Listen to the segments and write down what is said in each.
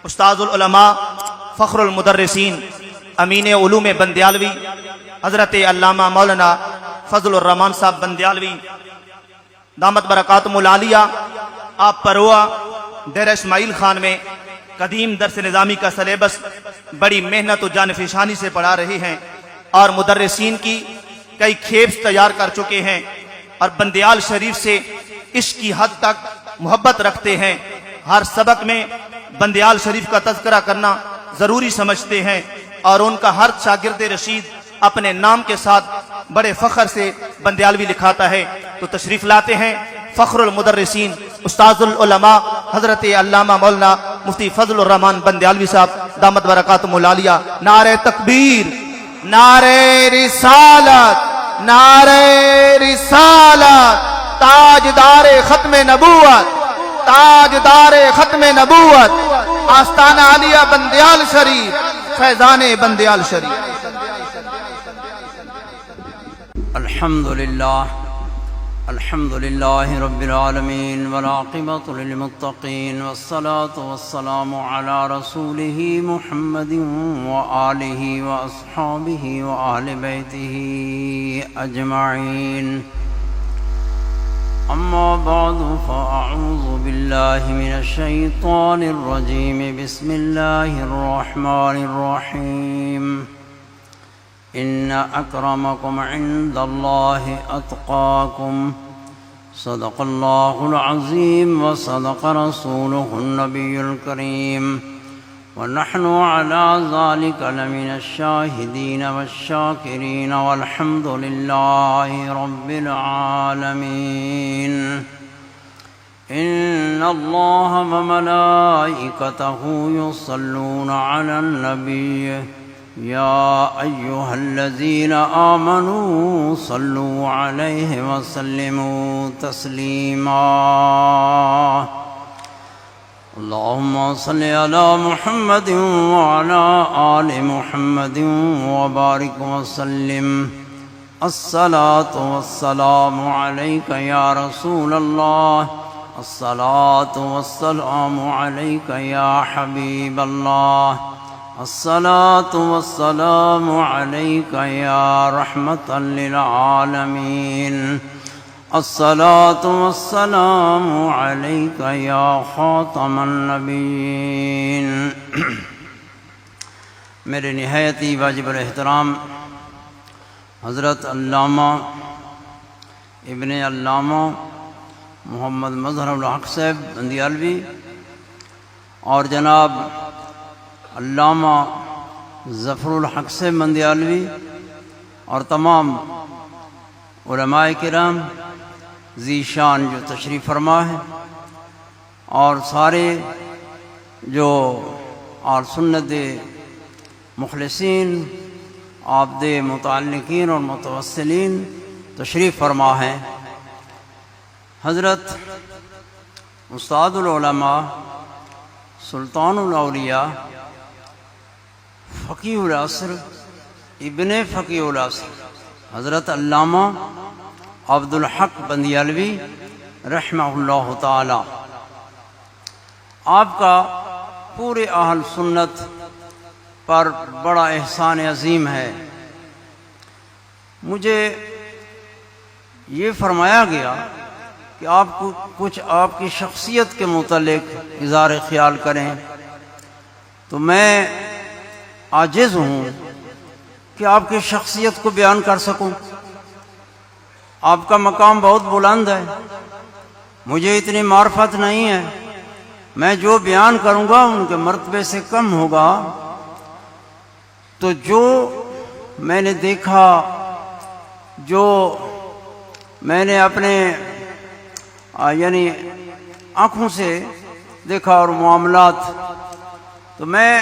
استاذ العلماء فخر المدرسین امین علوم بندیالوی حضرت علامہ مولانا فضل الرحمان صاحب بندیالوی دامت برکاتہم العالیہ، آپ پروا ڈیرہ اسماعیل خان میں قدیم درس نظامی کا سلیبس بڑی محنت و جانفشانی سے پڑھا رہے ہیں اور مدرسین کی کئی کھیپس تیار کر چکے ہیں اور بندیال شریف سے عشق کی حد تک محبت رکھتے ہیں۔ ہر سبق میں بندیال شریف کا تذکرہ کرنا ضروری سمجھتے ہیں اور ان کا ہر شاگرد رشید اپنے نام کے ساتھ بڑے فخر سے بندیالوی لکھاتا ہے۔ تو تشریف لاتے ہیں فخر المدرسین استاذ العلماء حضرت علامہ مولانا مفتی فضل الرحمان بندیالوی صاحب دامت برکاتہم العالیہ۔ نعرہ تکبیر، نعرہ رسالت، نعرہ رسالت، تاجدار ختم نبوت، تاجدار ختم نبوت، آستانہ عالیہ بندیال شریف، فیضان بندیال شریف۔ الحمد لله رب العالمين والعاقبة للمتقين والصلاة والسلام على رسوله محمد وآله وأصحابه وأهل بيته أجمعين، أما بعد فأعوذ بالله من الشيطان الرجيم، بسم الله الرحمن الرحيم، إن أكرمكم عند الله أتقاكم، صدق الله العظيم وصدق رسوله النبي الكريم، ونحن على ذلك لمن الشاهدين والشاكرين، والحمد لله رب العالمين۔ إن الله وملائكته يصلون على النبي، يا أيها الذين آمنوا صلوا عليه وسلموا تسليما، اللهم صل على محمد وعلى آل محمد وبارك وسلم، الصلاة والسلام عليك يا رسول الله، الصلاة والسلام عليك يا حبيب الله، الصلاة والسلام عليك يا رحمة للعالمين، الصلاة والسلام عليك يا خاتم النبيين۔ میرے نہایتی واجب الاحترام حضرت علامہ ابن علامہ محمد مظہر الحق صاحب بندیالوی اور جناب علامہ ظفر الحق صاحب بندیالوی اور تمام علماء کرام ذی شان جو تشریف فرما ہے، اور سارے جو اور سنت مخلصین آپ دے متعلقین اور متوسلین تشریف فرما ہیں۔ حضرت استاد العلماء سلطان الاولیاء فقیہ العصر ابن فقیہ العصر حضرت علامہ عبد الحق بندیالوی رحمہ اللہ تعالی، آپ کا پورے اہل سنت پر بڑا احسان عظیم ہے۔ مجھے یہ فرمایا گیا کہ آپ کو کچھ آپ کی شخصیت کے متعلق اظہار خیال کریں، تو میں عاجز ہوں کہ آپ کی شخصیت کو بیان کر سکوں۔ آپ کا مقام بہت بلند ہے، مجھے اتنی معرفت نہیں ہے، میں جو بیان کروں گا ان کے مرتبے سے کم ہوگا۔ تو جو میں نے دیکھا، جو میں نے اپنے یعنی آنکھوں سے دیکھا اور معاملات، تو میں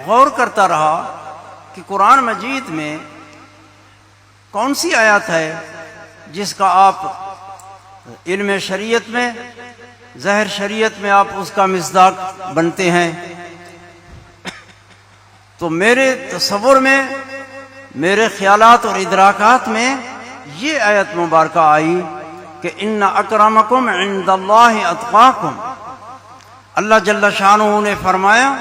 غور کرتا رہا کہ قرآن مجید میں کون سی آیت ہے جس کا آپ علم شریعت میں، ظاہر شریعت میں آپ اس کا مصداق بنتے ہیں۔ تو میرے تصور میں، میرے خیالات اور ادراکات میں یہ آیت مبارکہ آئی کہ ان اکرمکم عند اللہ اتقاکم، اللہ جل شانہ نے فرمایا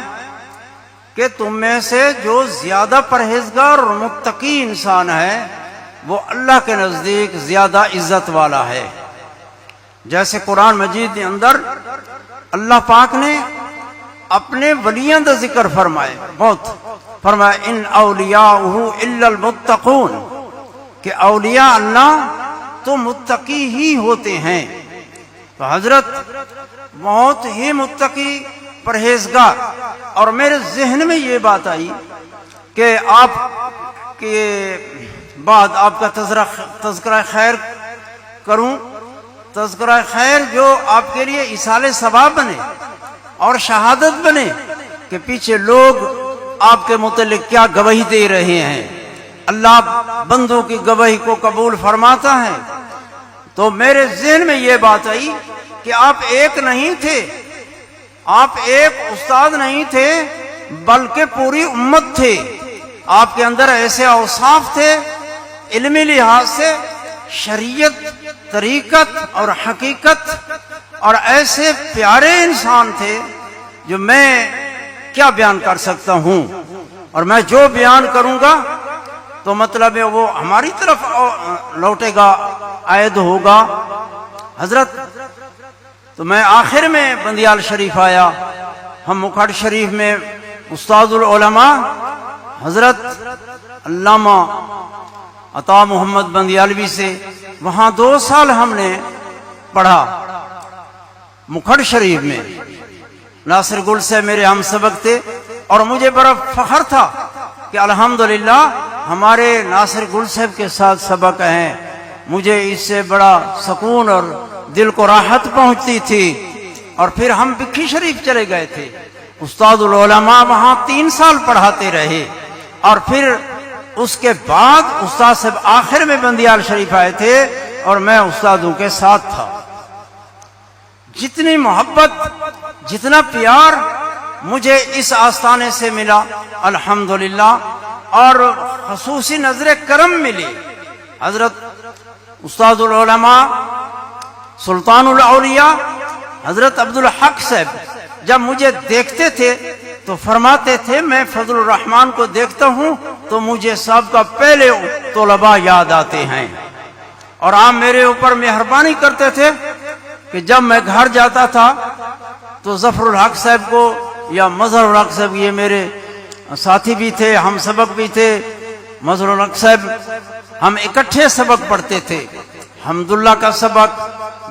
کہ تم میں سے جو زیادہ پرہیزگار اور متقی انسان ہے وہ اللہ کے نزدیک زیادہ عزت والا ہے۔ جیسے قرآن مجید کے اندر اللہ پاک نے اپنے ولیوں کا ذکر فرمایا ان اولیاءہ الا المتقون، کہ اولیاء اللہ تو متقی ہی ہوتے ہیں۔ تو حضرت بہت ہی متقی پرہیزگار، اور میرے ذہن میں یہ بات آئی کہ آپ کے بعد آپ کا تذکرہ خیر کروں، تذکرہ خیر جو آپ کے لیے ایصال ثواب بنے اور شہادت بنے کہ پیچھے لوگ آپ کے متعلق کیا گواہی دے رہے ہیں۔ اللہ بندوں کی گواہی کو قبول فرماتا ہے۔ تو میرے ذہن میں یہ بات آئی کہ آپ ایک نہیں تھے، آپ ایک استاد نہیں تھے، بلکہ پوری امت تھے۔ آپ کے اندر ایسے اوصاف تھے علمی لحاظ سے، شریعت، طریقت اور حقیقت، اور ایسے پیارے انسان تھے جو میں کیا بیان کر سکتا ہوں، اور میں جو بیان کروں گا تو مطلب ہے وہ ہماری طرف لوٹے گا، عائد ہوگا۔ حضرت تو میں آخر میں بندیال شریف آیا، ہم مکھڈ شریف میں استاد العلماء حضرت علامہ عطا محمد بندیالوی سے وہاں 2 سال ہم نے پڑھا مکھڈ شریف میں۔ ناصر گل سے میرے ہم سبق تھے، اور مجھے بڑا فخر تھا کہ الحمدللہ ہمارے ناصر گل صاحب کے ساتھ سبق ہیں۔ مجھے اس سے بڑا سکون اور دل کو راحت پہنچتی تھی۔ اور پھر ہم بکھی شریف چلے گئے تھے، استاد العلماء وہاں 3 سال پڑھاتے رہے، اور پھر اس کے بعد استاد صاحب آخر میں بندیال شریف آئے تھے اور میں استادوں کے ساتھ تھا۔ جتنی محبت، جتنا پیار مجھے اس آستانے سے ملا الحمدللہ، اور خصوصی نظر کرم ملی۔ حضرت استاد العلماء سلطان الاولیاء حضرت عبدالحق صاحب جب مجھے دیکھتے تھے تو فرماتے تھے میں فضل الرحمان کو دیکھتا ہوں تو مجھے سب کا پہلے طلباء یاد آتے ہیں، اور آپ میرے اوپر مہربانی کرتے تھے کہ جب میں گھر جاتا تھا تو ظفر الحق صاحب کو یا مظہر الحق صاحب، یہ میرے ساتھی بھی تھے، ہم سبق بھی تھے، مظہر الحق صاحب ہم اکٹھے سبق پڑھتے تھے۔ حمداللہ کا سبق،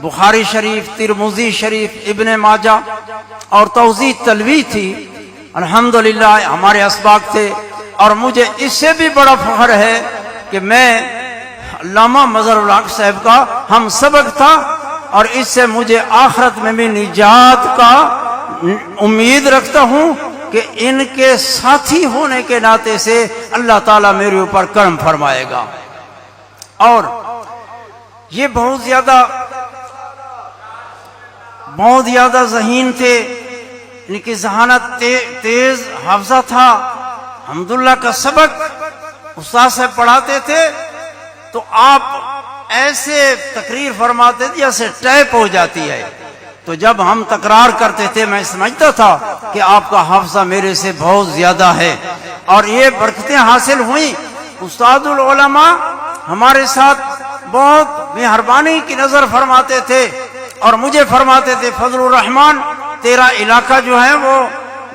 بخاری شریف، ترمذی شریف، ابن ماجہ، اور توضیح تلوی تھی، الحمدللہ ہمارے اسباق تھے۔ اور مجھے اس سے بھی بڑا فخر ہے کہ میں علامہ مظہر الحق صاحب کا ہم سبق تھا، اور اس سے مجھے آخرت میں بھی نجات کا امید رکھتا ہوں کہ ان کے ساتھی ہونے کے ناطے سے اللہ تعالیٰ میرے اوپر کرم فرمائے گا۔ اور یہ بہت زیادہ ذہین تھے، ان کی ذہانت تیز حافظہ تھا۔ حمداللہ کا سبق استاد سے پڑھاتے تھے تو آپ ایسے تقریر فرماتے تھے جیسے ٹیپ ہو جاتی ہے، تو جب ہم تکرار کرتے تھے میں سمجھتا تھا کہ آپ کا حافظہ میرے سے بہت زیادہ ہے، اور یہ برکتیں حاصل ہوئیں۔ استاد العلماء ہمارے ساتھ بہت مہربانی کی نظر فرماتے تھے، اور مجھے فرماتے تھے فضل الرحمان تیرا علاقہ جو ہے وہ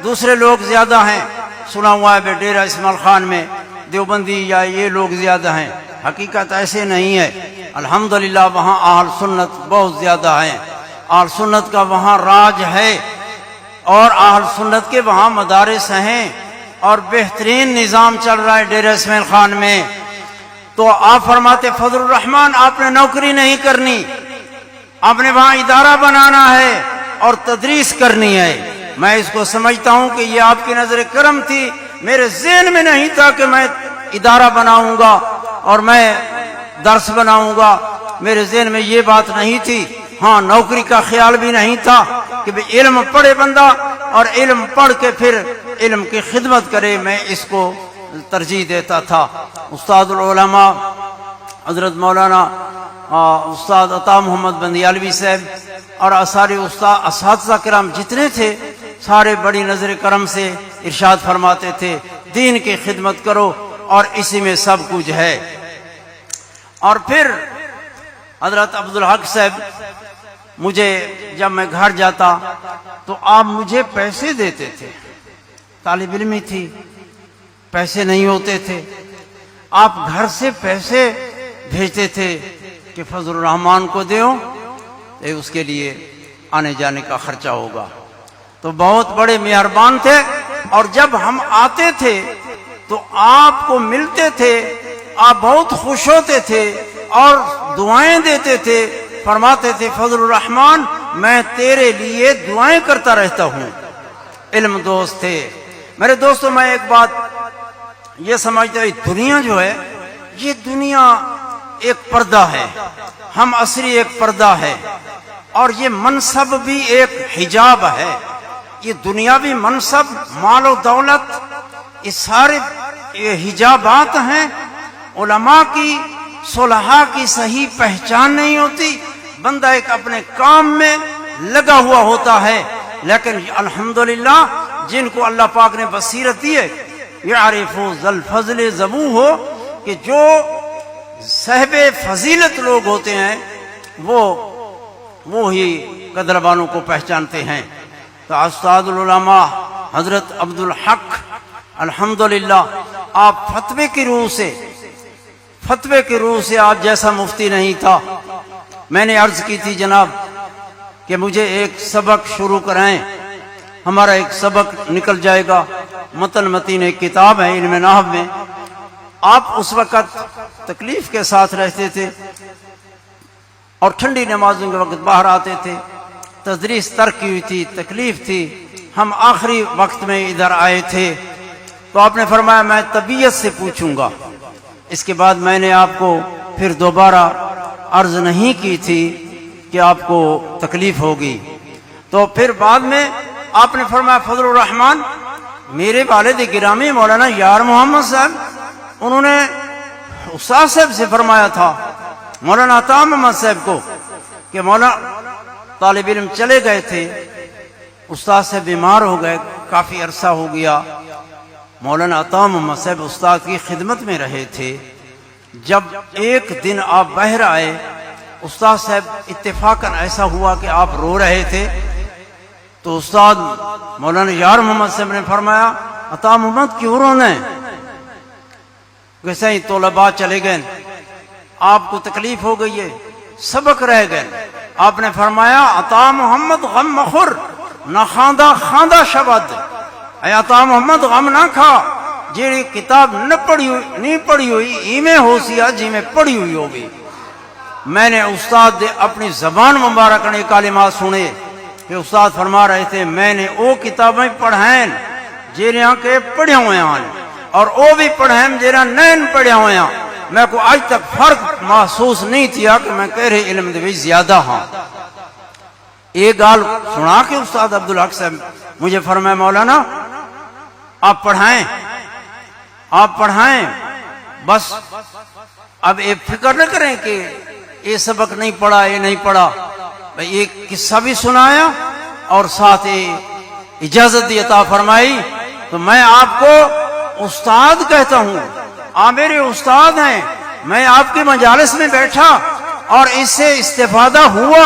دوسرے لوگ زیادہ ہیں، سنا ہوا ہے ڈیرہ اسماعیل خان میں دیوبندی یا یہ لوگ زیادہ ہیں، حقیقت ایسے نہیں ہے۔ الحمدللہ وہاں اہل سنت بہت زیادہ ہیں، اہل سنت کا وہاں راج ہے، اور اہل سنت کے وہاں مدارس ہیں، اور بہترین نظام چل رہا ہے ڈیرہ اسماعیل خان میں۔ تو آپ فرماتے فضل الرحمان آپ نے نوکری نہیں کرنی، آپ نے وہاں ادارہ بنانا ہے اور تدریس کرنی ہے۔ میں اس کو سمجھتا ہوں کہ یہ آپ کی نظر کرم تھی، میرے ذہن میں نہیں تھا کہ میں ادارہ بناؤں گا اور میں درس بناؤں گا، میرے ذہن میں یہ بات نہیں تھی۔ ہاں نوکری کا خیال بھی نہیں تھا کہ علم پڑھے بندہ اور علم پڑھ کے پھر علم کی خدمت کرے، میں اس کو ترجیح دیتا تھا۔ استاد العلماء حضرت مولانا استاد عطا محمد بندیالوی صاحب اور سارے اساتذہ کرام جتنے تھے سارے بڑی نظر کرم سے ارشاد فرماتے تھے دین کی خدمت کرو اور اسی میں سب کچھ ہے۔ اور پھر حضرت عبدالحق صاحب مجھے جب میں گھر جاتا تو آپ مجھے پیسے دیتے تھے، طالب علمی تھی، پیسے نہیں ہوتے تھے، آپ گھر سے پیسے بھیجتے تھے کہ فضل الرحمان کو دیو اس کے لیے آنے جانے کا خرچہ ہوگا، تو بہت بڑے مہربان تھے۔ اور جب ہم آتے تھے تو آپ کو ملتے تھے، آپ بہت خوش ہوتے تھے اور دعائیں دیتے تھے، فرماتے تھے فضل الرحمان میں تیرے لیے دعائیں کرتا رہتا ہوں۔ علم دوست تھے۔ میرے دوستوں میں ایک بات یہ سمجھتا ہوں، دنیا جو ہے یہ دنیا ایک پردہ ہے، ہم عصری ایک پردہ ہے، اور یہ منصب بھی ایک حجاب ہے۔ یہ دنیاوی منصب، مال و دولت، یہ سارے یہ حجابات ہیں۔ علماء کی، صلحاء کی صحیح پہچان نہیں ہوتی، بندہ ایک اپنے کام میں لگا ہوا ہوتا ہے، لیکن الحمدللہ جن کو اللہ پاک نے بصیرت دی ہے، یعرفو ذا الفضل ذبو ہو، کہ جو صاحب فضیلت لوگ ہوتے ہیں وہ ہی قدر والوں کو پہچانتے ہیں۔ تو استاد العلماء حضرت عبدالحق الحمدللہ آپ فتوے کی روح سے آپ جیسا مفتی نہیں تھا۔ میں نے عرض کی تھی جناب کہ مجھے ایک سبق شروع کرائیں، ہمارا ایک سبق نکل جائے گا، متن متین ایک کتاب ہے علم نحو میں۔ آپ اس وقت تکلیف کے ساتھ رہتے تھے اور ٹھنڈی نمازوں کے وقت باہر آتے تھے، تدریس ترک کی ہوئی تھی، تکلیف تھی، ہم آخری وقت میں ادھر آئے تھے، تو آپ نے فرمایا میں طبیعت سے پوچھوں گا۔ اس کے بعد میں نے آپ کو پھر دوبارہ عرض نہیں کی تھی کہ آپ کو تکلیف ہوگی، تو پھر بعد میں آپ نے فرمایا فضل الرحمان میرے والد گرامی مولانا یار محمد صاحب، انہوں نے استاد صاحب سے فرمایا تھا مولانا عطا محمد صاحب کو کہ مولانا طالب علم چلے گئے تھے، استاد سے بیمار ہو گئے، کافی عرصہ ہو گیا، مولانا عطا محمد صاحب استاد کی خدمت میں رہے تھے، جب ایک دن آپ باہر آئے استاد صاحب اتفاقاً ایسا ہوا کہ آپ رو رہے تھے، تو استاد مولانا یار محمد صاحب نے فرمایا عطا محمد کیوں رونا ہے؟ ویسے ہی طلباء چلے گئے، آپ کو تکلیف ہو گئی ہے، سبق رہ گئے، آپ نے فرمایا عطا محمد غم مخور نہ خاندہ خاندہ شبد، اے عطا محمد غم نہ کھا، جیڑی کتاب نہیں پڑھی ہوئی ایمیں ہو سیا جی میں پڑھی ہوئی ہوگی۔ میں نے استاد دے اپنی زبان مبارک نے کلمات سنے کہ استاد فرما رہے تھے میں نے وہ کتابیں پڑھائیں جیڑیاں کے پڑھے ہوئے ہیں اور وہ بھی پڑھائیں جیڑیاں نین پڑھے ہوئے ہیں، میں کو آج تک فرق محسوس نہیں کیا کہ میں کہہ رہے علم دے بھی زیادہ ہاں۔ ایک گال سنا کے استاد عبدالحق صاحب مجھے فرمایا مولانا آپ پڑھائیں بس اب یہ فکر نہ کریں کہ یہ سبق نہیں پڑھا یہ نہیں پڑھا، ایک قصہ بھی سنایا اور ساتھ اجازت دی عطا فرمائی، تو میں آپ کو استاد کہتا ہوں، آپ میرے استاد ہیں، میں آپ کی مجالس میں بیٹھا اور اس سے استفادہ ہوا،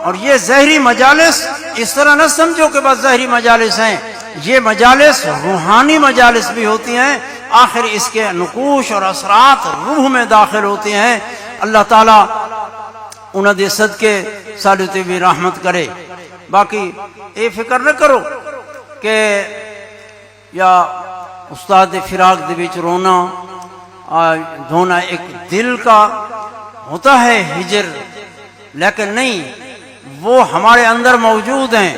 اور یہ ظاہری مجالس اس طرح نہ سمجھو کہ بس ظاہری مجالس ہیں، یہ مجالس روحانی مجالس بھی ہوتی ہیں، آخر اس کے نقوش اور اثرات روح میں داخل ہوتے ہیں۔ اللہ تعالیٰ انہوں نے صدقے سالوتے بھی رحمت کرے۔ باقی یہ فکر نہ کرو کہ یا استاد فراق دے وچ رونا دھونا ایک دل کا ہوتا ہے ہجر، لیکن نہیں، وہ ہمارے اندر موجود ہیں،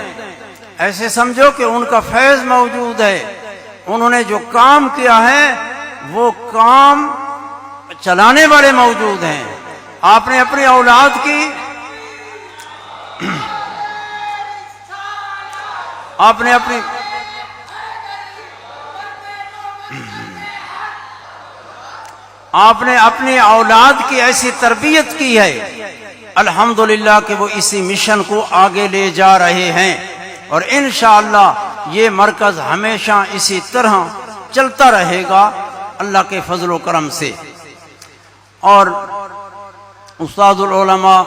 ایسے سمجھو کہ ان کا فیض موجود ہے، انہوں نے جو کام کیا ہے وہ کام چلانے والے موجود ہیں۔ آپ نے اپنی اولاد کی آپ نے اپنی اولاد کی ایسی تربیت کی ہے الحمدللہ کہ وہ اسی مشن کو آگے لے جا رہے ہیں، اور انشاءاللہ یہ مرکز ہمیشہ اسی طرح چلتا رہے گا اللہ کے فضل و کرم سے۔ اور استاد العلماء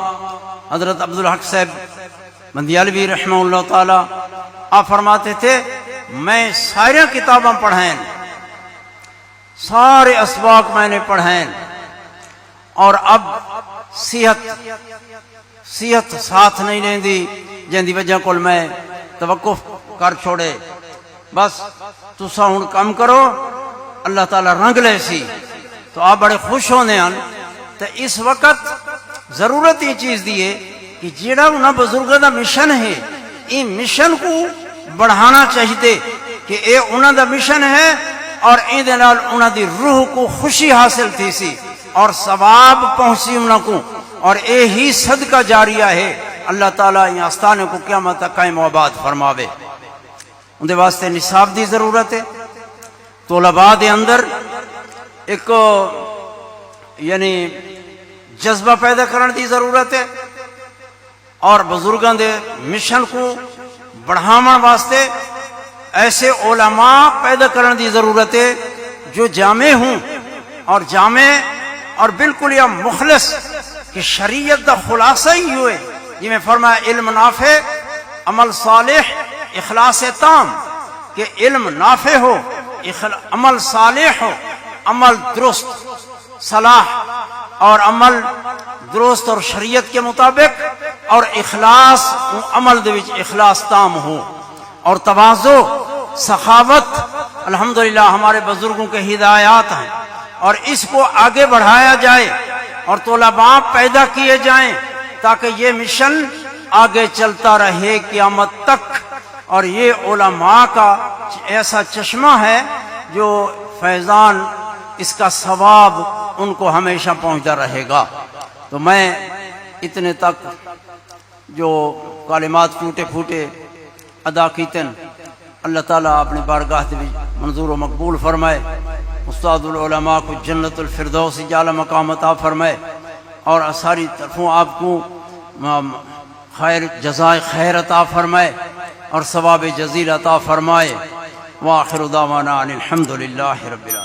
حضرت عبدالحق صاحب بندیالوی رحمہ اللہ تعالی آپ فرماتے تھے میں ساری کتاباں پڑھیں، سارے اسباق میں نے پڑھیں، اور اب صحت ساتھ نہیں لیندی جن دی وجہ کول میں توقف کر چھوڑے، بس تسا ہن کم کرو اللہ تعالی رنگ لے سی، تو آپ بڑے خوش ہونے ہیں۔ تو اس وقت ضرورت یہ چیز دی ہے کہ جیڑا انہاں بزرگاں دا مشن ہے ان مشن کو بڑھانا چاہیے کہ اے انہاں دا مشن ہے، اور این دے نال انہاں دی روح کو خوشی حاصل تھی سی اور ثواب پہنچی انہاں کو، اور اے ہی صدقہ جاریہ ہے۔ اللہ تعالیٰ ان آستانے کو قیامت تک قائم و آباد فرماوے۔ ان دے واسطے نصاب دی ضرورت ہے، طلباء دے اندر ایک یعنی جذبہ پیدا کرنے دی ضرورت ہے، اور بزرگاں دے مشن کو بڑھاون واسطے ایسے علماء پیدا کرنے دی ضرورت ہے جو جامع ہوں، اور جامع اور بالکل یا مخلص کہ شریعت دا خلاصہ ہی ہوئے، جی میں فرمایا علم نافع عمل صالح اخلاص تام، کہ علم نافع ہو، عمل صالح ہو، عمل درست صلاح اور عمل درست اور شریعت کے مطابق، اور اخلاص عمل دے وچ اخلاص تام ہو، اور تواضع سخاوت الحمدللہ ہمارے بزرگوں کے ہدایات ہیں، اور اس کو آگے بڑھایا جائے اور طلباء پیدا کیے جائیں تاکہ یہ مشن آگے چلتا رہے قیامت تک۔ اور یہ علماء کا ایسا چشمہ ہے جو فیضان اس کا ثواب ان کو ہمیشہ پہنچتا رہے گا۔ تو میں اتنے تک جو کلمات ٹوٹے پھوٹے ادا کیتن اللہ تعالیٰ اپنے بارگاہ سے بھی منظور و مقبول فرمائے، استاد العلماء کو جنت الفردوس جعل مقام عطا فرمائے، اور ساری طرفوں آپ کو خیر جزائے خیر عطا فرمائے اور ثواب جزیل عطا فرمائے۔ وآخر دعوانا ان الحمد للہ رب العالمین۔